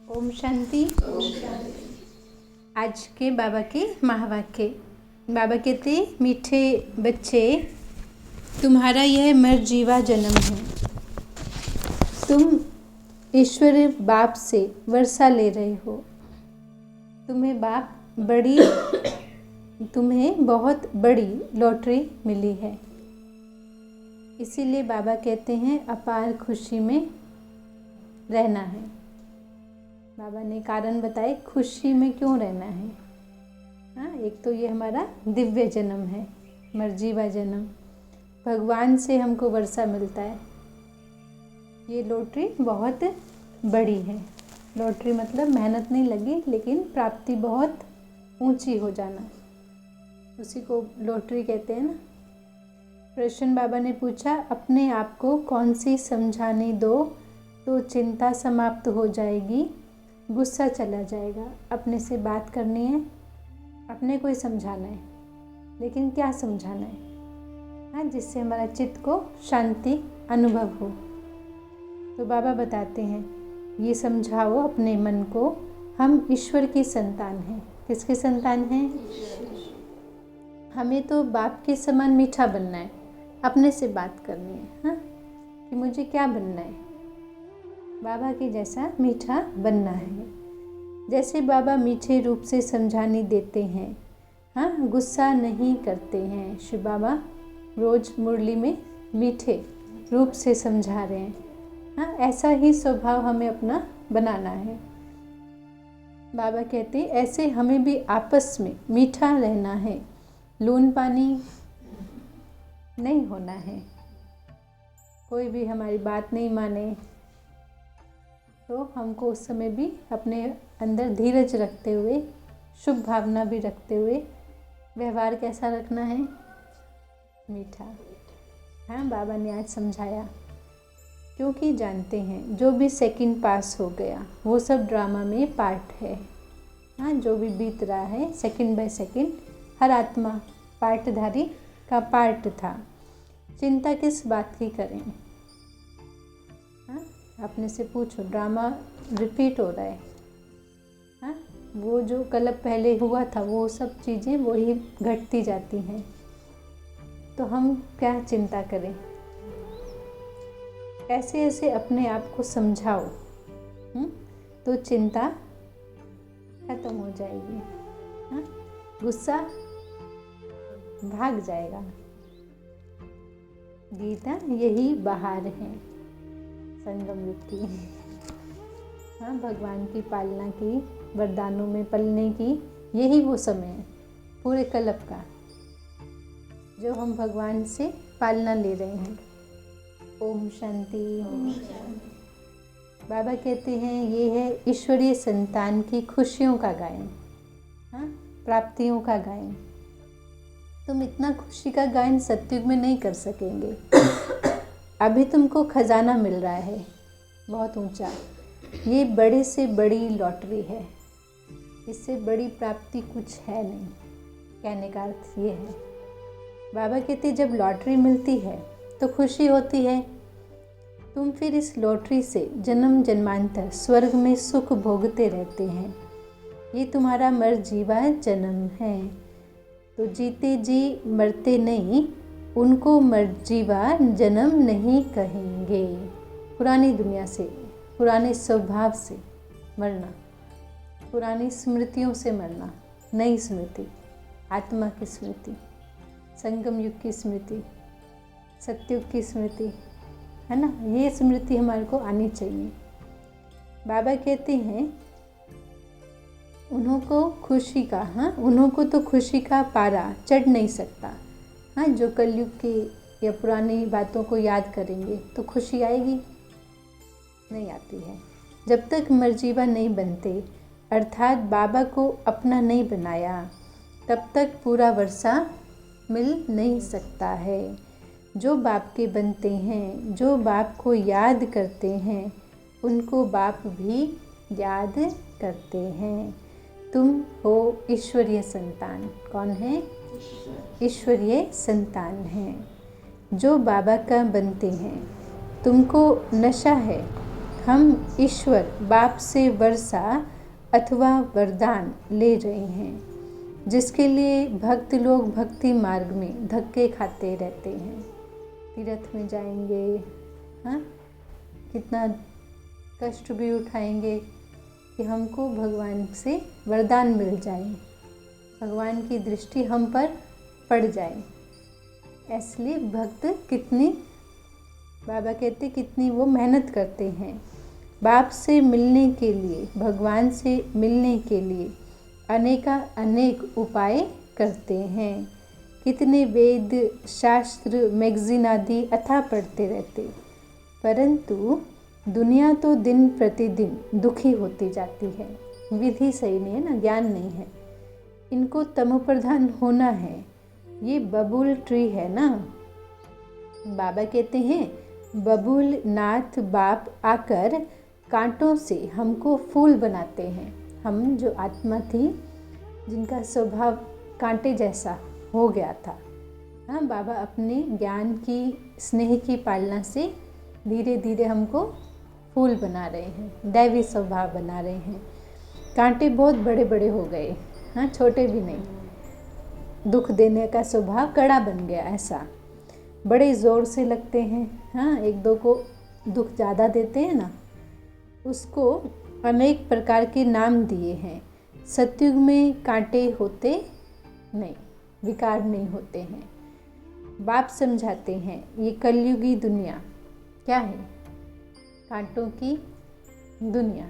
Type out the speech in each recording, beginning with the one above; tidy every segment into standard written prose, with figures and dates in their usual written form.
ओम शांति। आज के बाबा के महावाक्य। बाबा कहते, मीठे बच्चे, तुम्हारा यह मरजीवा जन्म है। तुम ईश्वर बाप से वर्षा ले रहे हो। तुम्हें बहुत बड़ी लॉटरी मिली है। इसीलिए बाबा कहते हैं अपार खुशी में रहना है। बाबा ने कारण बताए खुशी में क्यों रहना है। हाँ, एक तो ये हमारा दिव्य जन्म है, मरजीवा जन्म। भगवान से हमको वर्षा मिलता है। ये लॉटरी बहुत बड़ी है। लॉटरी मतलब मेहनत नहीं लगी, लेकिन प्राप्ति बहुत ऊंची हो जाना, उसी को लॉटरी कहते हैं ना। प्रश्न बाबा ने पूछा, अपने आप को कौन सी समझाने दो तो चिंता समाप्त हो जाएगी, गुस्सा चला जाएगा। अपने से बात करनी है, अपने को ही समझाना है, लेकिन क्या समझाना है? हाँ, जिससे हमारा चित्त को शांति अनुभव हो। तो बाबा बताते हैं, ये समझाओ अपने मन को, हम ईश्वर की संतान हैं। किसकी संतान हैं? हमें तो बाप के समान मीठा बनना है। अपने से बात करनी है, हाँ, कि मुझे क्या बनना है? बाबा के जैसा मीठा बनना है। जैसे बाबा मीठे रूप से समझाने देते हैं, हाँ, गुस्सा नहीं करते हैं। शिव बाबा रोज मुरली में मीठे रूप से समझा रहे हैं। हाँ, ऐसा ही स्वभाव हमें अपना बनाना है। बाबा कहते ऐसे हमें भी आपस में मीठा रहना है, लून पानी नहीं होना है। कोई भी हमारी बात नहीं माने तो हमको उस समय भी अपने अंदर धीरज रखते हुए, शुभ भावना भी रखते हुए व्यवहार कैसा रखना है? मीठा। हाँ, बाबा ने आज समझाया, क्योंकि जानते हैं जो भी सेकंड पास हो गया वो सब ड्रामा में पार्ट है। हाँ, जो भी बीत रहा है सेकंड बाय सेकंड, हर आत्मा पार्टधारी का पार्ट था। चिंता किस बात की करें? हाँ, अपने से पूछो, ड्रामा रिपीट हो रहा है। हाँ, वो जो कल पहले हुआ था वो सब चीज़ें वही घटती जाती हैं, तो हम क्या चिंता करें? ऐसे ऐसे अपने आप को समझाओ, तो चिंता खत्म हो जाएगी। हाँ, गुस्सा भाग जाएगा। गीता यही बहार है संगम युग की। हाँ, भगवान की पालना की, वरदानों में पलने की, यही वो समय है पूरे कल्प का, जो हम भगवान से पालना ले रहे हैं। ओम शांति। बाबा कहते हैं ये है ईश्वरीय संतान की खुशियों का गायन, हाँ, प्राप्तियों का गायन। तुम इतना खुशी का गायन सत्युग में नहीं कर सकेंगे। अभी तुमको खजाना मिल रहा है बहुत ऊंचा। ये बड़े से बड़ी लॉटरी है, इससे बड़ी प्राप्ति कुछ है नहीं। कहने का अर्थ ये है, बाबा कहते जब लॉटरी मिलती है तो खुशी होती है। तुम फिर इस लॉटरी से जन्म जन्मांतर स्वर्ग में सुख भोगते रहते हैं। ये तुम्हारा मरजीवा जन्म है। तो जीते जी मरते नहीं, उनको मरजीवा जन्म नहीं कहेंगे। पुरानी दुनिया से, पुराने स्वभाव से मरना, पुरानी स्मृतियों से मरना, नई स्मृति, आत्मा की स्मृति, संगम युग की स्मृति, सत्युग की स्मृति, है ना। ये स्मृति हमारे को आनी चाहिए। बाबा कहते हैं उन्होंको खुशी का, हाँ, उन्होंको तो खुशी का पारा चढ़ नहीं सकता। हाँ, जो कलयुग की या पुरानी बातों को याद करेंगे तो खुशी आएगी? नहीं आती है। जब तक मरजीवा नहीं बनते, अर्थात बाबा को अपना नहीं बनाया, तब तक पूरा वर्षा मिल नहीं सकता है। जो बाप के बनते हैं, जो बाप को याद करते हैं, उनको बाप भी याद करते हैं। तुम हो ईश्वरीय संतान। कौन है? ईश्वरीय संतान हैं जो बाबा का बनते हैं। तुमको नशा है हम ईश्वर बाप से वर्षा अथवा वरदान ले रहे हैं, जिसके लिए भक्त लोग भक्ति मार्ग में धक्के खाते रहते हैं। तीर्थ में जाएंगे, हाँ, कितना कष्ट भी उठाएंगे कि हमको भगवान से वरदान मिल जाए, भगवान की दृष्टि हम पर पड़ जाए। इसलिए भक्त कितनी, बाबा कहते कितनी वो मेहनत करते हैं बाप से मिलने के लिए, भगवान से मिलने के लिए अनेक उपाय करते हैं। कितने वेद शास्त्र मैगजीन आदि अथाह पढ़ते रहते, परंतु दुनिया तो दिन प्रतिदिन दुखी होती जाती है। विधि सही नहीं है ना, ज्ञान नहीं है। इनको तमो प्रधान होना है। ये बबूल ट्री है ना, बाबा कहते हैं बबूल नाथ बाप आकर कांटों से हमको फूल बनाते हैं। हम जो आत्मा थी, जिनका स्वभाव कांटे जैसा हो गया था, हाँ, बाबा अपने ज्ञान की, स्नेह की पालना से धीरे धीरे हमको फूल बना रहे हैं, दैवी स्वभाव बना रहे हैं। कांटे बहुत बड़े बड़े हो गए, हाँ, छोटे भी नहीं। दुख देने का स्वभाव कड़ा बन गया, ऐसा बड़े ज़ोर से लगते हैं, हाँ, एक दो को दुख ज़्यादा देते हैं ना, उसको अनेक प्रकार के नाम दिए हैं। सतयुग में कांटे होते नहीं, विकार नहीं होते हैं। बाप समझाते हैं ये कलयुगी दुनिया क्या है, कांटों की दुनिया।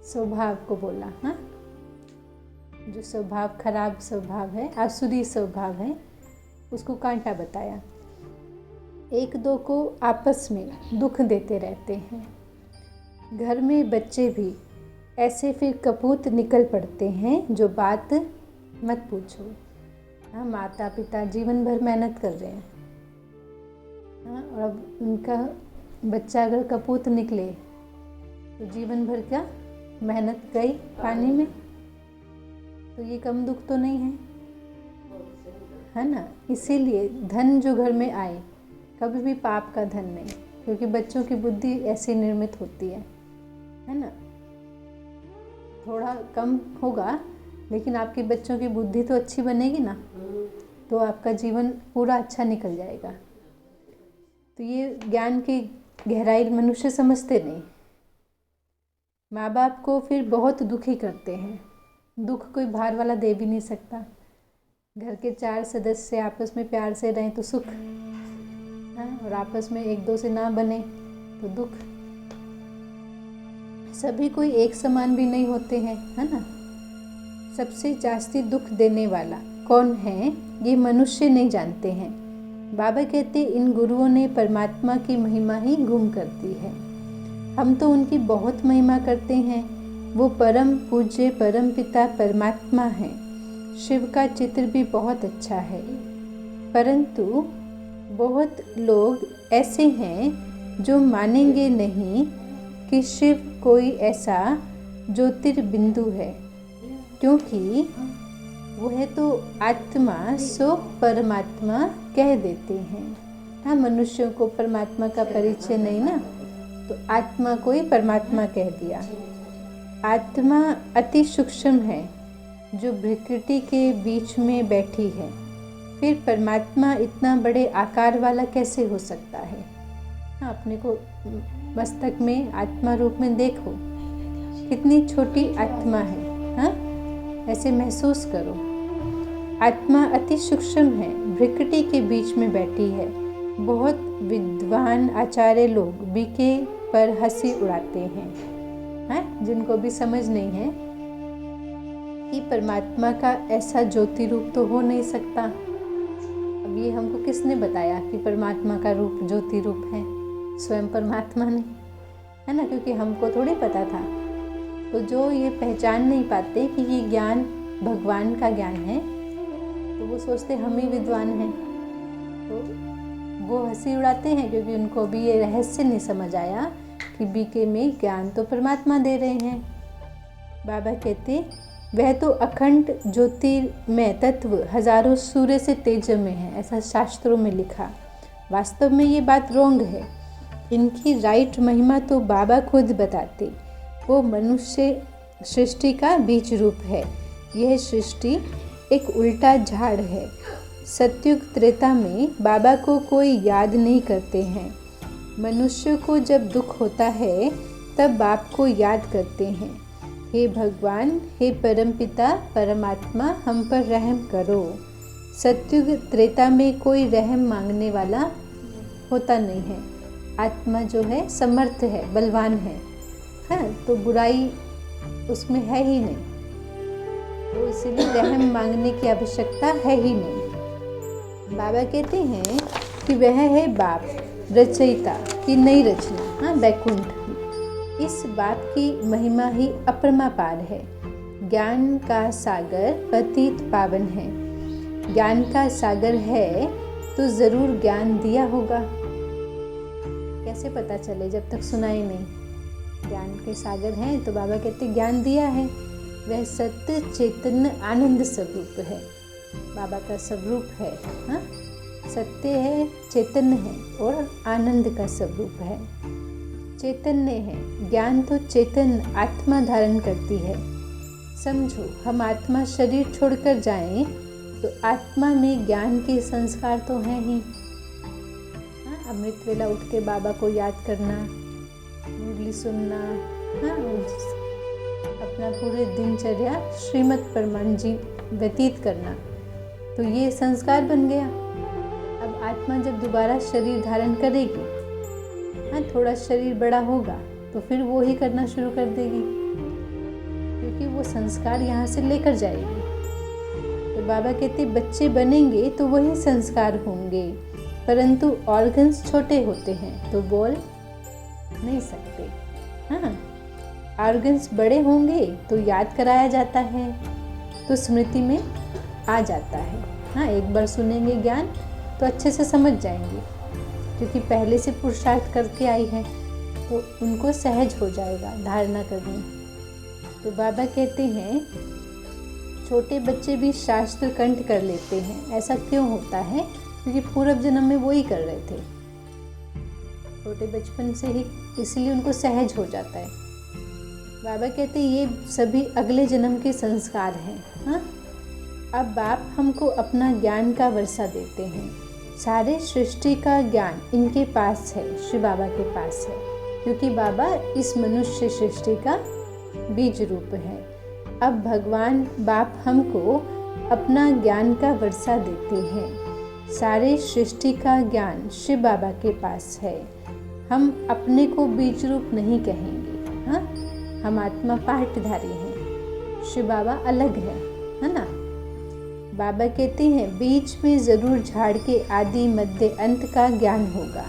स्वभाव को बोला, हाँ, जो स्वभाव खराब स्वभाव है, आसुरी स्वभाव है, उसको कांटा बताया। एक दो को आपस में दुख देते रहते हैं। घर में बच्चे भी ऐसे फिर कपूत निकल पड़ते हैं, जो बात मत पूछो। हाँ, माता पिता जीवन भर मेहनत कर रहे हैं, हाँ, और अब उनका बच्चा अगर कपूत निकले तो जीवन भर क्या मेहनत गई पानी में। तो ये कम दुख तो नहीं है ना। इसीलिए धन जो घर में आए कभी भी पाप का धन नहीं, क्योंकि बच्चों की बुद्धि ऐसी निर्मित होती है ना। थोड़ा कम होगा लेकिन आपके बच्चों की बुद्धि तो अच्छी बनेगी ना, तो आपका जीवन पूरा अच्छा निकल जाएगा। तो ये ज्ञान की गहराई मनुष्य समझते नहीं। माँ बाप को फिर बहुत दुखी करते हैं। दुख कोई भार वाला दे भी नहीं सकता। घर के 4 सदस्य आपस में प्यार से रहें तो सुख, हाँ, और आपस में एक दो से ना बने तो दुख। सभी कोई एक समान भी नहीं होते हैं, है ना। सबसे जास्ती दुख देने वाला कौन है ये मनुष्य नहीं जानते हैं। बाबा कहते इन गुरुओं ने परमात्मा की महिमा ही गुम कर दी है। हम तो उनकी बहुत महिमा करते हैं। वो परम पूज्य परम पिता परमात्मा हैं। शिव का चित्र भी बहुत अच्छा है, परंतु बहुत लोग ऐसे हैं जो मानेंगे नहीं कि शिव कोई ऐसा ज्योतिर्बिंदु है, क्योंकि वह तो आत्मा सो परमात्मा कह देते हैं। हाँ, मनुष्यों को परमात्मा का परिचय नहीं ना, तो आत्मा को ही परमात्मा कह दिया। आत्मा अति सूक्ष्म है जो प्रकृति के बीच में बैठी है, फिर परमात्मा इतना बड़े आकार वाला कैसे हो सकता है। हाँ, अपने को मस्तक में आत्मा रूप में देखो, कितनी छोटी आत्मा है। हाँ, ऐसे महसूस करो। आत्मा अति सूक्ष्म है, प्रकृति के बीच में बैठी है। बहुत विद्वान आचार्य लोग बीके पर हंसी उड़ाते हैं, हाँ, जिनको भी समझ नहीं है कि परमात्मा का ऐसा ज्योति रूप तो हो नहीं सकता। अब ये हमको किसने बताया कि परमात्मा का रूप ज्योति रूप है? स्वयं परमात्मा ने, है ना, क्योंकि हमको थोड़ी पता था। तो जो ये पहचान नहीं पाते कि ये ज्ञान भगवान का ज्ञान है, तो वो सोचते हम ही विद्वान हैं, तो वो हंसी उड़ाते हैं, क्योंकि उनको भी ये रहस्य नहीं समझ आया कि बीके में ज्ञान तो परमात्मा दे रहे हैं। बाबा कहते वह तो अखंड ज्योतिर्मय तत्व हजारों सूर्य से तेज में है, ऐसा शास्त्रों में लिखा। वास्तव में ये बात रोंग है। इनकी राइट महिमा तो बाबा खुद बताते। वो मनुष्य सृष्टि का बीज रूप है। यह सृष्टि एक उल्टा झाड़ है। सतयुग त्रेता में बाबा को कोई याद नहीं करते हैं। मनुष्य को जब दुख होता है तब बाप को याद करते हैं। हे भगवान, हे परमपिता परमात्मा, हम पर रहम करो। सतयुग त्रेता में कोई रहम मांगने वाला होता नहीं है। आत्मा जो है समर्थ है, बलवान है, हाँ, तो बुराई उसमें है ही नहीं, तो इसीलिए रहम मांगने की आवश्यकता है ही नहीं। बाबा कहते हैं कि वह है बाप, रचयिता की नई रचना, हाँ, बैकुंठ। इस बाप की महिमा ही अपरमापार है। ज्ञान का सागर पतित पावन है। ज्ञान का सागर है तो ज़रूर ज्ञान दिया होगा। कैसे पता चले जब तक सुनाई नहीं। ज्ञान के सागर हैं तो बाबा कहते ज्ञान दिया है। वह सत्य चैतन्य आनंद स्वरूप है। बाबा का स्वरूप है, हाँ, सत्य है, चैतन्य है और आनंद का स्वरूप है। चैतन्य है, ज्ञान तो चैतन्य आत्मा धारण करती है। समझो, हम आत्मा शरीर छोड़कर जाएं तो आत्मा में ज्ञान के संस्कार तो हैं ही। हाँ, अमृत वेला उठ के बाबा को याद करना, मुरली सुनना, हाँ, अपना पूरे दिनचर्या श्रीमद् परमान जी व्यतीत करना, तो ये संस्कार बन गया। अब आत्मा जब दोबारा शरीर धारण करेगी, हाँ, थोड़ा शरीर बड़ा होगा तो फिर वो ही करना शुरू कर देगी, क्योंकि वो संस्कार यहाँ से लेकर जाएगी। तो बाबा कहते बच्चे बनेंगे तो वही संस्कार होंगे, परंतु ऑर्गन्स छोटे होते हैं तो बोल नहीं सकते। हाँ, ऑर्गन्स बड़े होंगे तो याद कराया जाता है, तो स्मृति में आ जाता है। हाँ, एक बार सुनेंगे ज्ञान तो अच्छे से समझ जाएंगे, क्योंकि पहले से पुरुषार्थ करके आई है तो उनको सहज हो जाएगा धारणा करने। तो बाबा कहते हैं छोटे बच्चे भी शास्त्र कंठ कर लेते हैं। ऐसा क्यों होता है? क्योंकि पूर्व जन्म में वो ही कर रहे थे, छोटे बचपन से ही, इसलिए उनको सहज हो जाता है। बाबा कहते हैं ये सभी अगले जन्म के संस्कार हैं। हाँ, अब बाप हमको अपना ज्ञान का वर्षा देते हैं। सारे सृष्टि का ज्ञान इनके पास है, श्री बाबा के पास है, क्योंकि बाबा इस मनुष्य सृष्टि का बीज रूप है। अब भगवान बाप हमको अपना ज्ञान का वर्षा देते हैं। सारे सृष्टि का ज्ञान शिव बाबा के पास है। हम अपने को बीज रूप नहीं कहेंगे। हाँ, हम आत्मा पाठधारी हैं, शिव बाबा अलग है ना। बाबा कहते हैं बीच में ज़रूर झाड़ के आदि मध्य अंत का ज्ञान होगा।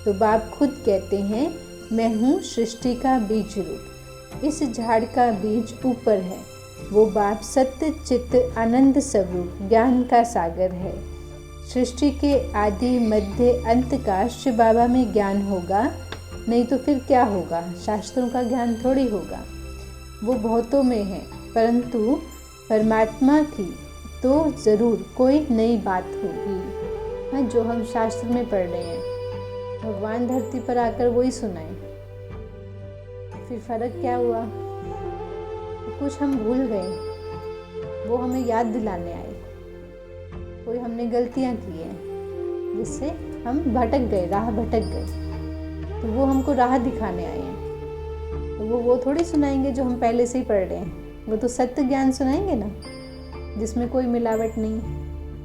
तो बाप खुद कहते हैं मैं हूँ सृष्टि का बीज रूप। इस झाड़ का बीज ऊपर है, वो बाप सत्य चित्त आनंद स्वरूप ज्ञान का सागर है। सृष्टि के आदि मध्य अंत का शिव बाबा में ज्ञान होगा, नहीं तो फिर क्या होगा? शास्त्रों का ज्ञान थोड़ी होगा, वो बहुतों में है, परंतु परमात्मा की तो ज़रूर कोई नई बात होगी। हाँ, जो हम शास्त्र में पढ़ रहे हैं, भगवान धरती पर आकर वही सुनाए, फिर फर्क क्या हुआ? कुछ हम भूल गए, वो हमें याद दिलाने आए। कोई हमने गलतियां की हैं जिससे हम भटक गए, राह भटक गए, तो वो हमको राह दिखाने आए हैं। तो वो थोड़ी सुनाएंगे जो हम पहले से ही पढ़ रहे हैं, वो तो सत्य ज्ञान सुनाएंगे ना, जिसमें कोई मिलावट नहीं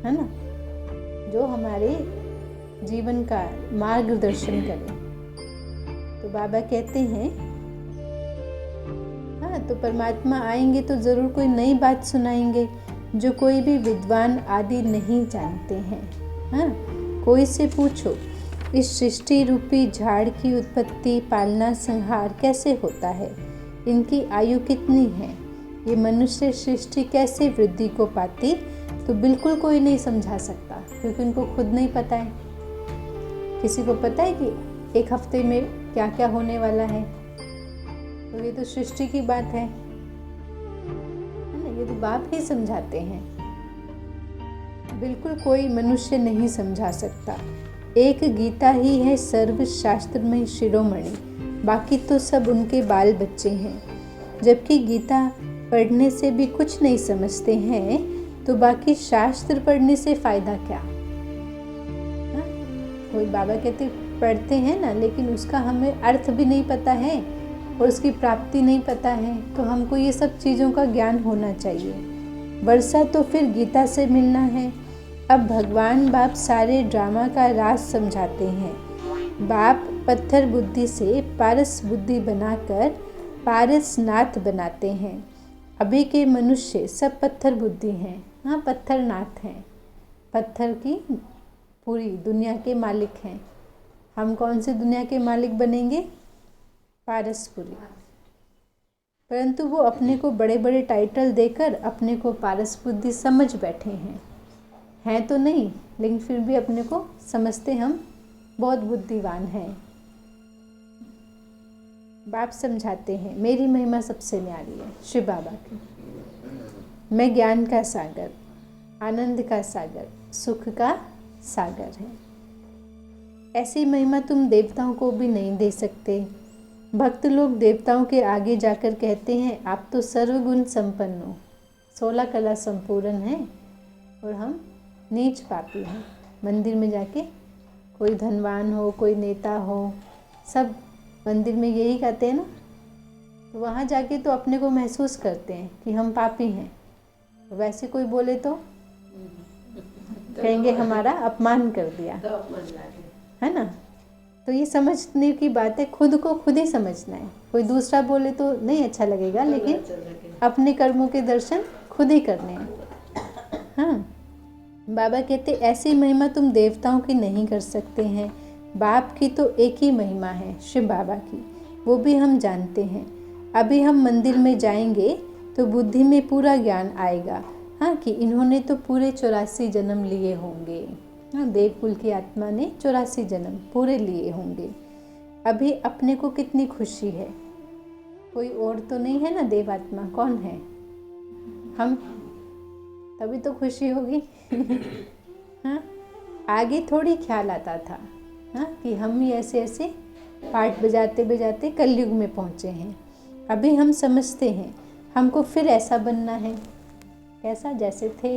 है ना, जो हमारे जीवन का मार्गदर्शन करे। तो बाबा कहते हैं हाँ, तो परमात्मा आएंगे तो ज़रूर कोई नई बात सुनाएंगे जो कोई भी विद्वान आदि नहीं जानते हैं। हाँ, कोई से पूछो इस सृष्टि रूपी झाड़ की उत्पत्ति, पालना, संहार कैसे होता है, इनकी आयु कितनी है, ये मनुष्य सृष्टि कैसे वृद्धि को पाती, तो बिल्कुल कोई नहीं समझा सकता, क्योंकि उनको खुद नहीं पता है। किसी को पता है कि एक हफ्ते में क्या क्या होने वाला है? तो ये तो सृष्टि की बात है ना, ये तो बाप ही समझाते हैं। बिल्कुल कोई मनुष्य नहीं समझा सकता। एक गीता ही है सर्व शास्त्र में शिरोमणि, बाकी तो सब उनके बाल बच्चे हैं। जबकि गीता पढ़ने से भी कुछ नहीं समझते हैं तो बाकी शास्त्र पढ़ने से फ़ायदा क्या। हाँ? कोई बाबा कहते पढ़ते हैं ना, लेकिन उसका हमें अर्थ भी नहीं पता है और उसकी प्राप्ति नहीं पता है, तो हमको ये सब चीज़ों का ज्ञान होना चाहिए। वर्षा तो फिर गीता से मिलना है। अब भगवान बाप सारे ड्रामा का राज समझाते हैं। बाप पत्थर बुद्धि से पारस बुद्धि बनाकर पारसनाथ बनाते हैं। अभी के मनुष्य सब पत्थर बुद्धि हैं। हाँ, पत्थरनाथ हैं, पत्थर की पूरी दुनिया के मालिक हैं। हम कौन से दुनिया के मालिक बनेंगे? पारसपुरी। परंतु वो अपने को बड़े बड़े टाइटल देकर अपने को पारस बुद्धि समझ बैठे हैं तो नहीं, लेकिन फिर भी अपने को समझते हम बहुत बुद्धिमान हैं। बाप समझाते हैं मेरी महिमा सबसे न्यारी है, शिव बाबा की। मैं ज्ञान का सागर, आनंद का सागर, सुख का सागर है। ऐसी महिमा तुम देवताओं को भी नहीं दे सकते। भक्त लोग देवताओं के आगे जाकर कहते हैं आप तो सर्वगुण संपन्न हो, 16 कला संपूर्ण हैं, और हम नीच पापी हैं। मंदिर में जाके कोई धनवान हो, कोई नेता हो, सब मंदिर में यही कहते हैं ना, तो वहाँ जाके तो अपने को महसूस करते हैं कि हम पापी हैं। वैसे कोई बोले तो कहेंगे हमारा अपमान कर दिया, है ना। तो ये समझने की बात है, खुद को खुद ही समझना है। कोई दूसरा बोले तो नहीं अच्छा लगेगा, लेकिन अपने कर्मों के दर्शन खुद ही करने हैं। हाँ, बाबा कहते ऐसी महिमा तुम देवताओं की नहीं कर सकते हैं। बाप की तो एक ही महिमा है, शिव बाबा की, वो भी हम जानते हैं। अभी हम मंदिर में जाएंगे तो बुद्धि में पूरा ज्ञान आएगा, हाँ, कि इन्होंने तो पूरे 84 जन्म लिए होंगे। हाँ, देवकुल की आत्मा ने 84 जन्म पूरे लिए होंगे। अभी अपने को कितनी खुशी है, कोई और तो नहीं है ना देवात्मा, कौन है? हम, तभी तो खुशी होगी। हाँ, आगे थोड़ी ख्याल आता था, हाँ, कि हम ही ऐसे ऐसे पाठ बजाते बजाते कलयुग में पहुँचे हैं। अभी हम समझते हैं हमको फिर ऐसा बनना है, कैसा जैसे थे,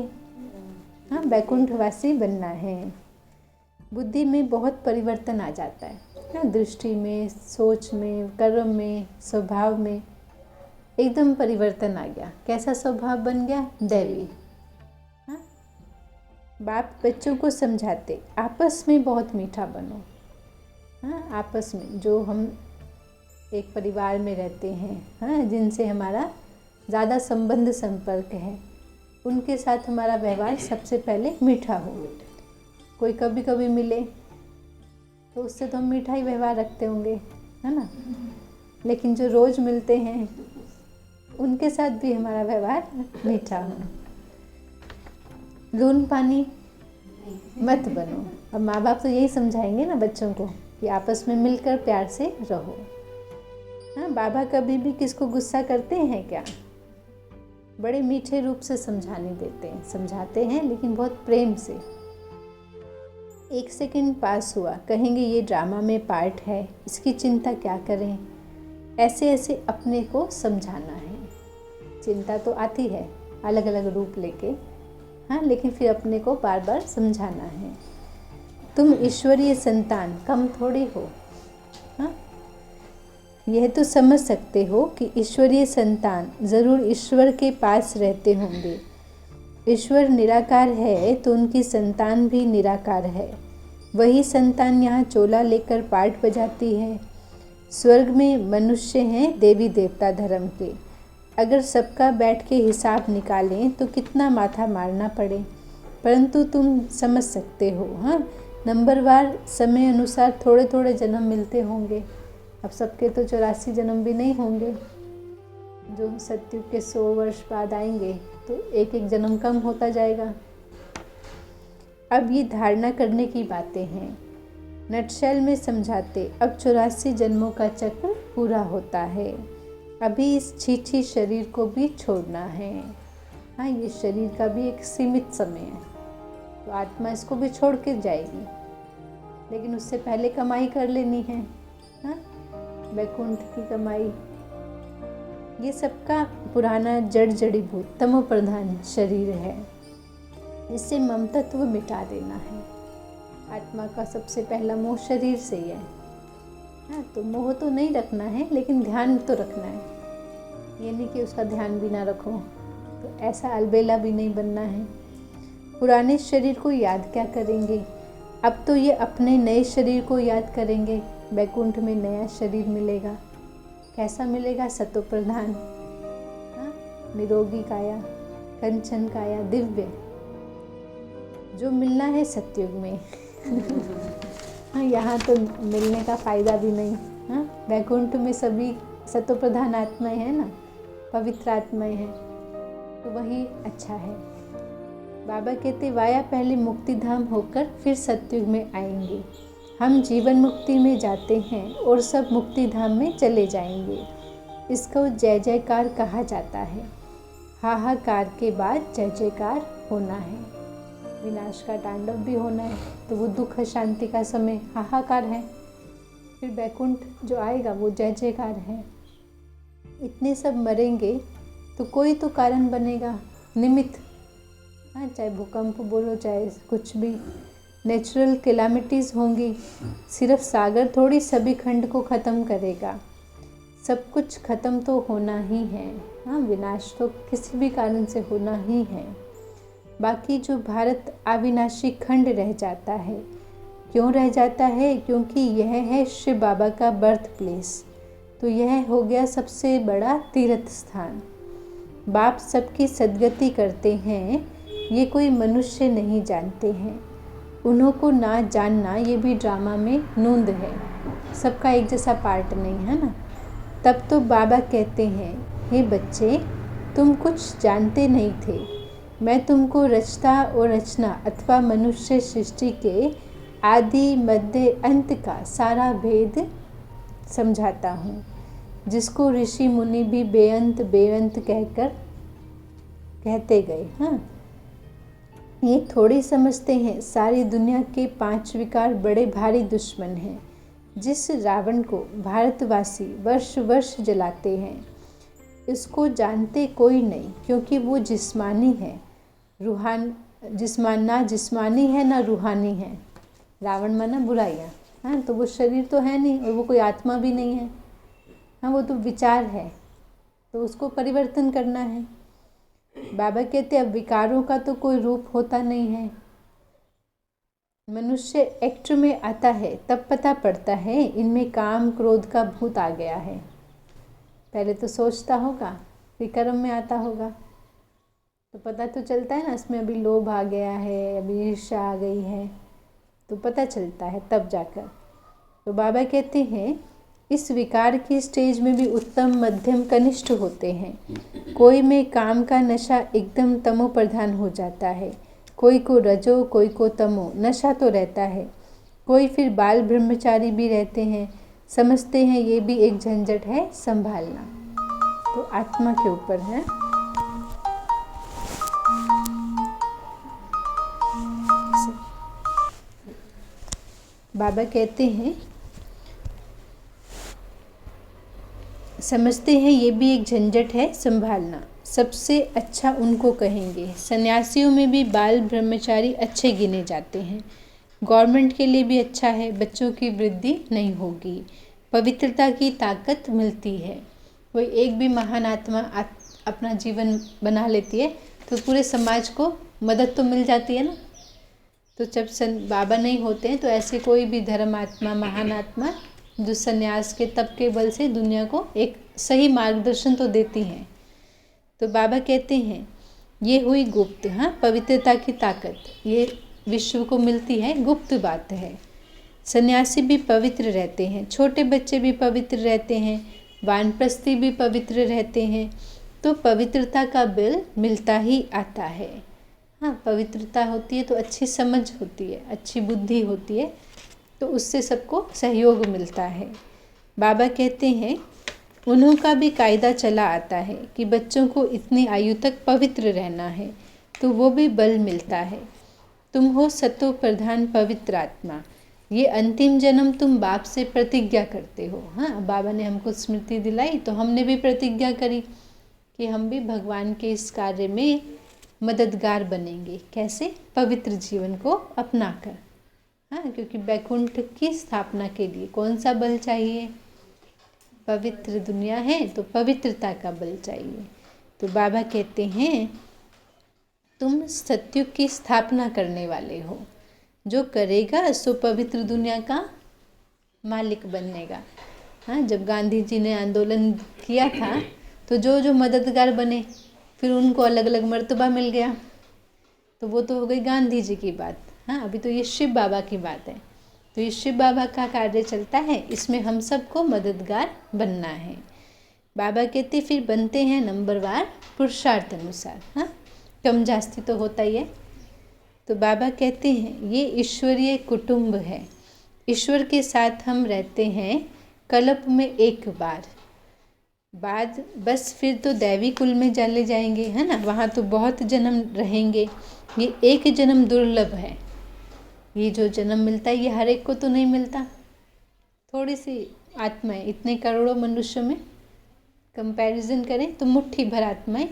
हाँ, बैकुंठवासी बनना है। बुद्धि में बहुत परिवर्तन आ जाता है, हाँ, दृष्टि में, सोच में, कर्म में, स्वभाव में एकदम परिवर्तन आ गया। कैसा स्वभाव बन गया? दैवी। हाँ, बाप बच्चों को समझाते आपस में बहुत मीठा बनो। हाँ, आपस में जो हम एक परिवार में रहते हैं, हाँ, जिनसे हमारा ज़्यादा संबंध संपर्क है, उनके साथ हमारा व्यवहार सबसे पहले मीठा हो। कोई कभी कभी मिले तो उससे तो हम मीठा ही व्यवहार रखते होंगे, है ना, लेकिन जो रोज़ मिलते हैं उनके साथ भी हमारा व्यवहार मीठा हो। लून पानी मत बनो। अब माँ बाप तो यही समझाएंगे ना बच्चों को कि आपस में मिलकर प्यार से रहो। हाँ, बाबा कभी भी किसको गुस्सा करते हैं क्या? बड़े मीठे रूप से समझाने देते हैं, समझाते हैं, लेकिन बहुत प्रेम से। 1 सेकंड पास हुआ, कहेंगे ये ड्रामा में पार्ट है, इसकी चिंता क्या करें। ऐसे ऐसे अपने को समझाना है। चिंता तो आती है अलग अलग रूप लेके, हाँ, लेकिन फिर अपने को बार बार समझाना है। तुम ईश्वरीय संतान कम थोड़ी हो। हाँ, यह तो समझ सकते हो कि ईश्वरीय संतान ज़रूर ईश्वर के पास रहते होंगे। ईश्वर निराकार है तो उनकी संतान भी निराकार है। वही संतान यहाँ चोला लेकर पाठ बजाती है। स्वर्ग में मनुष्य हैं देवी देवता धर्म के। अगर सबका बैठ के हिसाब निकालें तो कितना माथा मारना पड़े, परंतु तुम समझ सकते हो। हाँ, नंबरवार समय अनुसार थोड़े थोड़े जन्म मिलते होंगे। अब सबके तो 84 जन्म भी नहीं होंगे। जो सतयुग के 100 वर्ष बाद आएंगे तो एक एक जन्म कम होता जाएगा। अब ये धारणा करने की बातें हैं। नटशेल में समझाते अब 84 जन्मों का चक्र पूरा होता है। अभी इस छीछी शरीर को भी छोड़ना है। हाँ, ये शरीर का भी एक सीमित समय है, तो आत्मा इसको भी छोड़ के जाएगी। लेकिन उससे पहले कमाई कर लेनी है, हाँ, वैकुंठ की कमाई। ये सबका पुराना जड़ जड़ीभूत तमो प्रधान शरीर है, जिससे ममतत्व मिटा देना है। आत्मा का सबसे पहला मोह शरीर से ही है, हाँ, तो मोह तो नहीं रखना है, लेकिन ध्यान तो रखना है। ये नहीं कि उसका ध्यान भी ना रखो, तो ऐसा अलबेला भी नहीं बनना है। पुराने शरीर को याद क्या करेंगे, अब तो ये अपने नए शरीर को याद करेंगे। वैकुंठ में नया शरीर मिलेगा, कैसा मिलेगा? सतो प्रधान, हाँ, निरोगी काया, कंचन काया, दिव्य, जो मिलना है सतयुग में। हाँ, यहाँ तो मिलने का फ़ायदा भी नहीं। हाँ, वैकुंठ में सभी सतो प्रधान आत्माएं हैं ना, पवित्र आत्माएं हैं, तो वही अच्छा है। बाबा कहते वाया पहले मुक्ति धाम होकर फिर सतयुग में आएंगे। हम जीवन मुक्ति में जाते हैं और सब मुक्ति धाम में चले जाएंगे। इसको जय जयकार कहा जाता है। हाहाकार के बाद जय जयकार होना है। विनाश का तांडव भी होना है, तो वो दुख शांति का समय हाहाकार है। फिर वैकुंठ जो आएगा वो जय जयकार है। इतने सब मरेंगे तो कोई तो कारण बनेगा, निमित्त, हाँ, चाहे भूकंप बोलो, चाहे कुछ भी नेचुरल कैलामिटीज़ होंगी। सिर्फ सागर थोड़ी सभी खंड को ख़त्म करेगा, सब कुछ ख़त्म तो होना ही है। हाँ, विनाश तो किसी भी कारण से होना ही है। बाकी जो भारत अविनाशी खंड रह जाता है, क्यों रह जाता है? क्योंकि यह है शिव बाबा का बर्थ प्लेस, तो यह हो गया सबसे बड़ा तीर्थ स्थान। बाप सबकी सद्गति करते हैं, ये कोई मनुष्य नहीं जानते हैं। उन्हों को ना जानना ये भी ड्रामा में नूंद है, सबका एक जैसा पार्ट नहीं है ना। तब तो बाबा कहते हैं, हे बच्चे, तुम कुछ जानते नहीं थे, मैं तुमको रचता और रचना अथवा मनुष्य सृष्टि के आदि मध्य अंत का सारा भेद समझाता हूँ, जिसको ऋषि मुनि भी बेअंत बेअंत कहकर कहते गए। हाँ, ये थोड़ी समझते हैं सारी दुनिया के 5 विकार बड़े भारी दुश्मन हैं, जिस रावण को भारतवासी वर्ष वर्ष जलाते हैं। इसको जानते कोई नहीं, क्योंकि वो जिस्मानी है, ना जिस्मानी है ना रूहानी है। रावण माना बुराइयाँ, हाँ, तो वो शरीर तो है नहीं और वो कोई आत्मा भी नहीं है। हाँ, वो तो विचार है, तो उसको परिवर्तन करना है। बाबा कहते अब विकारों का तो कोई रूप होता नहीं है। मनुष्य एक्ट में आता है तब पता पड़ता है इनमें काम क्रोध का भूत आ गया है। पहले तो सोचता होगा, फिर कर्म में आता होगा, तो पता तो चलता है ना, इसमें अभी लोभ आ गया है, अभी ईर्ष्या आ गई है, तो पता चलता है तब जाकर। तो बाबा कहते हैं इस विकार की स्टेज में भी उत्तम मध्यम कनिष्ठ होते हैं। कोई में काम का नशा एकदम तमो प्रधान हो जाता है, कोई को रजो कोई को तमो, नशा तो रहता है। कोई फिर बाल ब्रह्मचारी भी रहते हैं, समझते हैं ये भी एक झंझट है संभालना। तो आत्मा के ऊपर है। बाबा कहते हैं समझते हैं ये भी एक झंझट है संभालना। सबसे अच्छा उनको कहेंगे। सन्यासियों में भी बाल ब्रह्मचारी अच्छे गिने जाते हैं। गवर्नमेंट के लिए भी अच्छा है, बच्चों की वृद्धि नहीं होगी, पवित्रता की ताकत मिलती है। कोई एक भी महान आत्मा अपना जीवन बना लेती है तो पूरे समाज को मदद तो मिल जाती है ना। तो जब बाबा नहीं होते हैं तो ऐसे कोई भी धर्म आत्मा, महान आत्मा जो सन्यास के तप के बल से दुनिया को एक सही मार्गदर्शन तो देती हैं। तो बाबा कहते हैं ये हुई गुप्त, हाँ, पवित्रता की ताकत ये विश्व को मिलती है, गुप्त बात है। सन्यासी भी पवित्र रहते हैं, छोटे बच्चे भी पवित्र रहते हैं, वानप्रस्थी भी पवित्र रहते हैं। तो पवित्रता का बिल मिलता ही आता है। हाँ, पवित्रता होती है तो अच्छी समझ होती है, अच्छी बुद्धि होती है, तो उससे सबको सहयोग मिलता है। बाबा कहते हैं उन्हों का भी कायदा चला आता है कि बच्चों को इतनी आयु तक पवित्र रहना है, तो वो भी बल मिलता है। तुम हो सतो प्रधान पवित्र आत्मा, ये अंतिम जन्म तुम बाप से प्रतिज्ञा करते हो। हाँ, बाबा ने हमको स्मृति दिलाई तो हमने भी प्रतिज्ञा करी कि हम भी भगवान के इस कार्य में मददगार बनेंगे। कैसे? पवित्र जीवन को अपनाकर। हाँ, क्योंकि वैकुंठ की स्थापना के लिए कौन सा बल चाहिए? पवित्र दुनिया है तो पवित्रता का बल चाहिए। तो बाबा कहते हैं तुम सत्युग की स्थापना करने वाले हो। जो करेगा सो पवित्र दुनिया का मालिक बनेगा। हाँ, जब गांधी जी ने आंदोलन किया था तो जो जो मददगार बने फिर उनको अलग अलग मर्तबा मिल गया। तो वो तो हो गई गांधी जी की बात। हाँ, अभी तो ये शिव बाबा की बात है। तो ये शिव बाबा का कार्य चलता है, इसमें हम सबको मददगार बनना है। बाबा कहते फिर बनते हैं नंबरवार पुरुषार्थ अनुसार। हाँ, कम जास्ती तो होता ही है। तो बाबा कहते हैं ये ईश्वरीय कुटुंब है। ईश्वर के साथ हम रहते हैं कल्प में एक बार, बाद बस फिर तो दैवी कुल में चले जाएंगे, है ना। वहाँ तो बहुत जन्म रहेंगे। ये एक जन्म दुर्लभ है। ये जो जन्म मिलता है ये हर एक को तो नहीं मिलता। थोड़ी सी आत्माएं, इतने करोड़ों मनुष्यों में कंपैरिजन करें तो मुट्ठी भर आत्माएं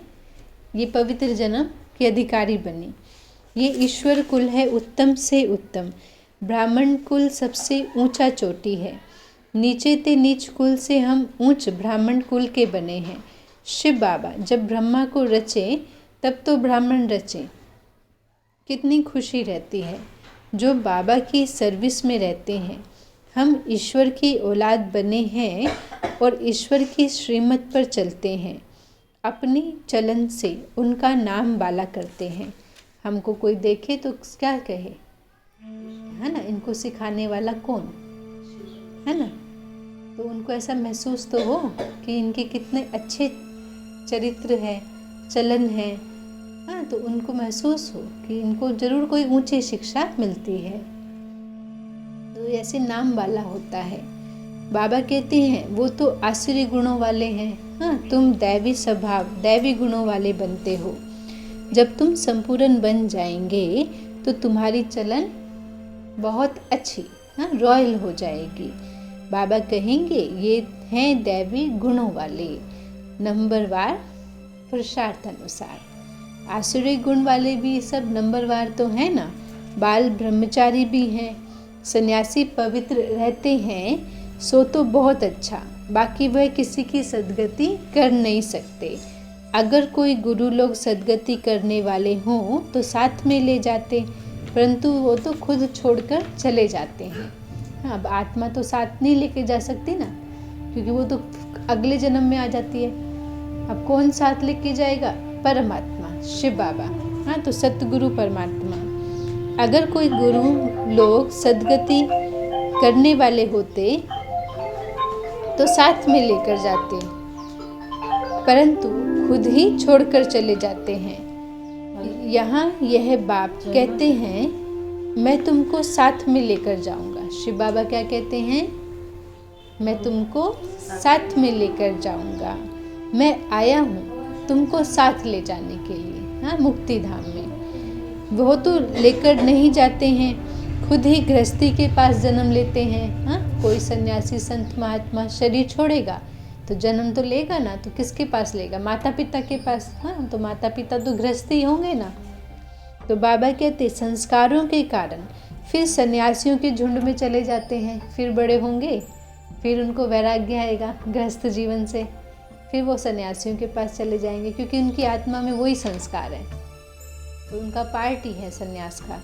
ये पवित्र जन्म की अधिकारी बनी। ये ईश्वर कुल है उत्तम से उत्तम। ब्राह्मण कुल सबसे ऊंचा चोटी है। नीचे ते नीच कुल से हम ऊंच ब्राह्मण कुल के बने हैं। शिव बाबा जब ब्रह्मा को रचे तब तो ब्राह्मण रचे। कितनी खुशी रहती है जो बाबा की सर्विस में रहते हैं। हम ईश्वर की औलाद बने हैं और ईश्वर की श्रीमत पर चलते हैं। अपनी चलन से उनका नाम बाला करते हैं। हमको कोई देखे तो क्या कहे, है ना, इनको सिखाने वाला कौन है ना। तो उनको ऐसा महसूस तो हो कि इनके कितने अच्छे चरित्र है, चलन है। हाँ, तो उनको महसूस हो कि इनको जरूर कोई ऊंची शिक्षा मिलती है। तो ऐसे नाम वाला होता है। बाबा कहते हैं वो तो आसुरी गुणों वाले हैं। हाँ, तुम दैवी स्वभाव, दैवी गुणों वाले बनते हो। जब तुम संपूर्ण बन जाएंगे तो तुम्हारी चलन बहुत अच्छी, हाँ, रॉयल हो जाएगी। बाबा कहेंगे ये हैं दैवी गुणों वाले, नंबरवार पुरुषार्थ अनुसार। आसुरी गुण वाले भी सब नंबरवार तो है ना। बाल ब्रह्मचारी भी हैं, सन्यासी पवित्र रहते हैं सो तो बहुत अच्छा। बाकी वह किसी की सद्गति कर नहीं सकते। अगर कोई गुरु लोग सद्गति करने वाले हों तो साथ में ले जाते, परंतु वो तो खुद छोड़कर चले जाते हैं। हाँ, अब आत्मा तो साथ नहीं लेके जा सकती ना, क्योंकि वो तो अगले जन्म में आ जाती है। अब कौन साथ लेके जाएगा? परमात्मा, शिव बाबा। हाँ, तो सतगुरु परमात्मा। अगर कोई गुरु लोग सद्गति करने वाले होते तो साथ में लेकर जाते, परंतु खुद ही छोड़कर चले जाते हैं। यहाँ यह बाप कहते हैं मैं तुमको साथ में लेकर जाऊंगा। शिव बाबा क्या कहते हैं? मैं तुमको साथ में लेकर जाऊंगा। मैं आया हूँ तुमको साथ ले जाने के लिए। हाँ, मुक्ति धाम में वो तो लेकर नहीं जाते हैं, खुद ही गृहस्थी के पास जन्म लेते हैं। हाँ, कोई सन्यासी संत महात्मा शरीर छोड़ेगा तो जन्म तो लेगा ना, तो किसके पास लेगा? माता पिता के पास। हाँ, तो माता पिता तो गृहस्थी होंगे ना। तो बाबा कहते संस्कारों के कारण फिर सन्यासियों के झुंड में चले जाते हैं। फिर बड़े होंगे, फिर उनको वैराग्य आएगा गृहस्थ जीवन से, फिर वो सन्यासियों के पास चले जाएंगे, क्योंकि उनकी आत्मा में वही संस्कार है। तो उनका पार्ट ही है सन्यास का।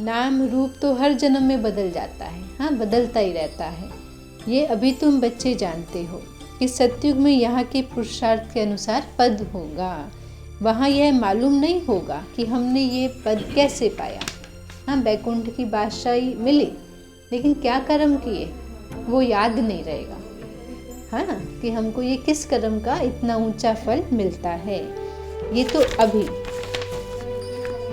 नाम रूप तो हर जन्म में बदल जाता है। हाँ, बदलता ही रहता है। ये अभी तुम बच्चे जानते हो कि सतयुग में यहाँ के पुरुषार्थ के अनुसार पद होगा। वहाँ यह मालूम नहीं होगा कि हमने ये पद कैसे पाया। हाँ, बैकुंठ की बादशाही मिली, लेकिन क्या कर्म किए वो याद नहीं रहेगा, है ना, कि हमको ये किस कर्म का इतना ऊंचा फल मिलता है। ये तो अभी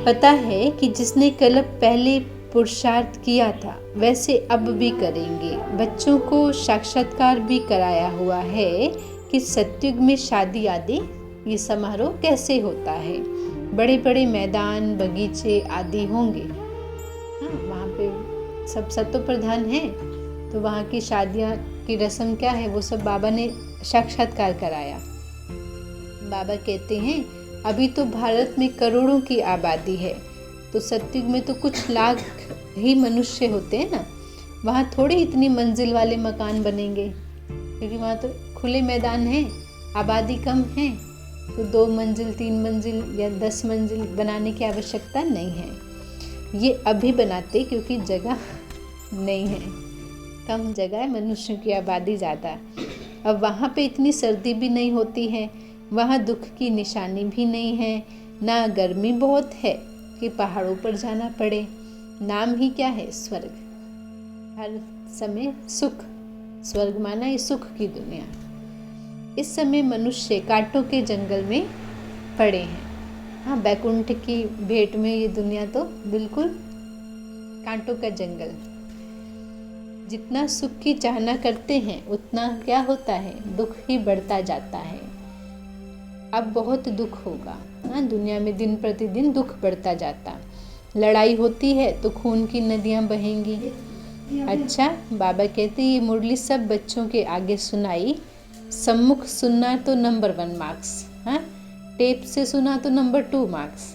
पता है कि जिसने कल्प पहले पुरुषार्थ किया था वैसे अब भी करेंगे। बच्चों को साक्षात्कार भी कराया हुआ है कि सतयुग में शादी आदि ये समारोह कैसे होता है। बड़े बड़े मैदान, बगीचे आदि होंगे। हाँ, वहाँ पे सब सतो प्रधान है, तो वहाँ की शादियाँ की रस्म क्या है वो सब बाबा ने साक्षात्कार कराया। बाबा कहते हैं अभी तो भारत में करोड़ों की आबादी है, तो सतयुग में तो कुछ लाख ही मनुष्य होते हैं ना, वहाँ थोड़ी इतनी मंजिल वाले मकान बनेंगे, क्योंकि वहाँ तो खुले मैदान हैं, आबादी कम है, तो 2 मंजिल 3 मंजिल या 10 मंजिल बनाने की आवश्यकता नहीं है। ये अभी बनाते क्योंकि जगह नहीं है, कम जगह है, मनुष्यों की आबादी ज़्यादा। अब वहाँ पे इतनी सर्दी भी नहीं होती है, वहाँ दुख की निशानी भी नहीं है, ना गर्मी बहुत है कि पहाड़ों पर जाना पड़े। नाम ही क्या है, स्वर्ग। हर समय सुख, स्वर्ग माना ये सुख की दुनिया। इस समय मनुष्य कांटों के जंगल में पड़े हैं। हाँ, बैकुंठ की भेंट में ये दुनिया तो बिल्कुल कांटों का जंगल। जितना सुख की चाहना करते हैं उतना क्या होता है, दुख ही बढ़ता जाता है। अब बहुत दुख होगा। हाँ, दुनिया में दिन प्रतिदिन दुख बढ़ता जाता। लड़ाई होती है तो खून की नदियाँ बहेंगी। अच्छा, बाबा कहते ये मुरली सब बच्चों के आगे सुनाई, सम्मुख सुनना तो नंबर 1 मार्क्स, हाँ, टेप से सुना तो नंबर 2 मार्क्स,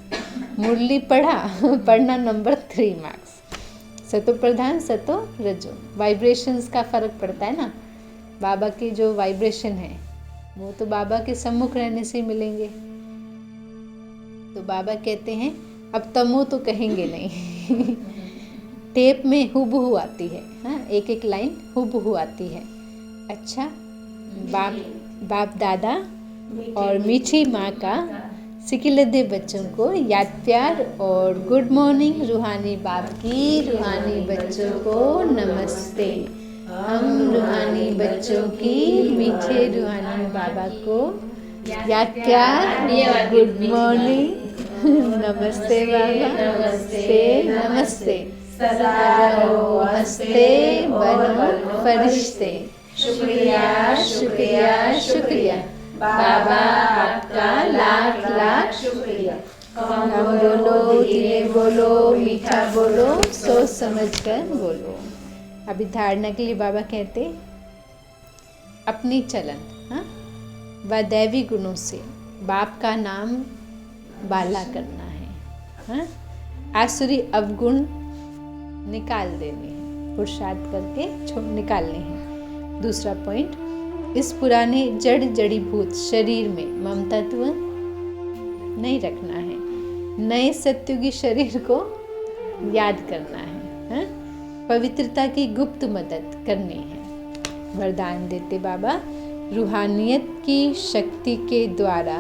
मुरली पढ़ना नंबर 3 मार्क्स। सतो प्रधान सतो रजो, वाइब्रेशंस का फर्क पड़ता है ना। बाबा की जो वाइब्रेशन है वो तो बाबा के सम्मुख रहने से मिलेंगे। तो बाबा कहते हैं अब तमो तो कहेंगे नहीं। टेप में हुबहू आती है, हाँ, एक एक लाइन हुबहू आती है। अच्छा, बाप दादा और मीठी माँ का सिकिलदे बच्चों को याद प्यार और गुड मॉर्निंग। रूहानी बाप की रूहानी बच्चों को नमस्ते। हम रूहानी बच्चों की मीठे रूहानी बाबा को याद प्यार, गुड मॉर्निंग, नमस्ते बाबा, नमस्ते नमस्ते। सदा रहो हंसते बनो फरिश्ते। शुक्रिया शुक्रिया शुक्रिया बाबा, आपका लाख लाख शुक्रिया। कम बोलो, धीरे बोलो, मीठा बोलो, सोच समझ कर बोलो। अभी धारणा के लिए बाबा कहते अपनी चलन, हाँ, व दैवी गुणों से बाप का नाम बाला करना है, हाँ, आसुरी अवगुण निकाल देने हैं, पुरुषार्थ करके निकालने हैं। दूसरा पॉइंट, इस पुराने जड़ी भूत शरीर में ममतात्व नहीं रखना है, नए सत्युगी शरीर को याद करना है, हाँ? पवित्रता की गुप्त मदद करनी है। वरदान देते बाबा, रूहानियत की शक्ति के द्वारा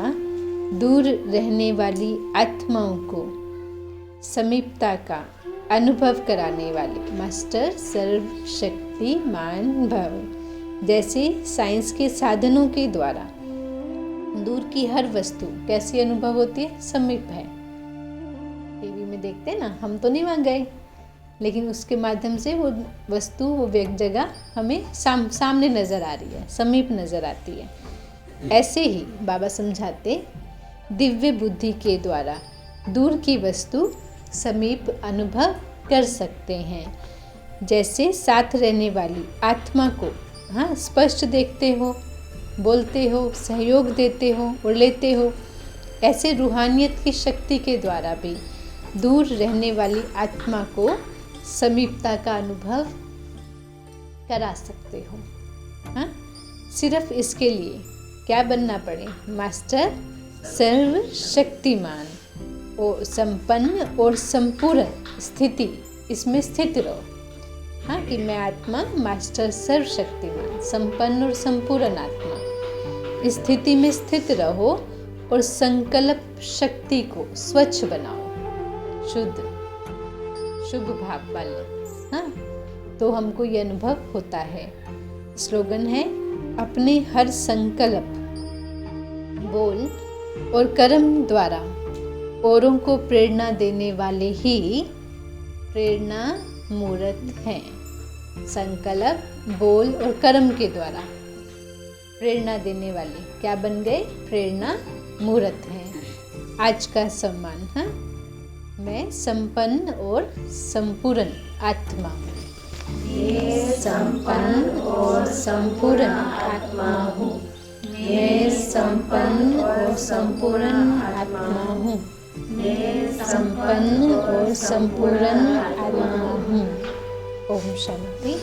दूर रहने वाली आत्माओं को समीपता का अनुभव कराने वाले मास्टर सर्वशक्तिमान भव। जैसे साइंस के साधनों के द्वारा दूर की हर वस्तु कैसी अनुभव होती है, समीप है। टीवी में देखते हैं ना, हम तो नहीं वहाँ गए, लेकिन उसके माध्यम से वो वस्तु, वो जगह हमें सामने नज़र आ रही है, समीप नज़र आती है। ऐसे ही बाबा समझाते, दिव्य बुद्धि के द्वारा दूर की वस्तु समीप अनुभव कर सकते हैं। जैसे साथ रहने वाली आत्मा को, हाँ, स्पष्ट देखते हो, बोलते हो, सहयोग देते हो और लेते हो, ऐसे रूहानियत की शक्ति के द्वारा भी दूर रहने वाली आत्मा को समीपता का अनुभव करा सकते हो। हाँ, सिर्फ इसके लिए क्या बनना पड़े, मास्टर सर्वशक्तिमान और संपन्न और संपूर्ण स्थिति, इसमें स्थित रहो। हाँ, कि मैं आत्मा मास्टर सर्वशक्तिमान संपन्न और संपूर्ण आत्मा, स्थिति में स्थित रहो और संकल्प शक्ति को स्वच्छ बनाओ, शुद्ध शुभ भाव वाले। हाँ, तो हमको ये अनुभव होता है। स्लोगन है, अपने हर संकल्प, बोल और कर्म द्वारा औरों को प्रेरणा देने वाले ही प्रेरणा मूर्त हैं। संकल्प, बोल और कर्म के द्वारा प्रेरणा देने वाले क्या बन गए, प्रेरणा मूर्त हैं। आज का सम्मान, हाँ, मैं संपन्न और संपूर्ण आत्मा हूँ। संपन्न और संपूर्ण आत्मा हूँ। मैं संपन्न और संपूर्ण आत्मा हूँ। संपन्न और संपूर्ण आत्मा हूँ। ओम शांति।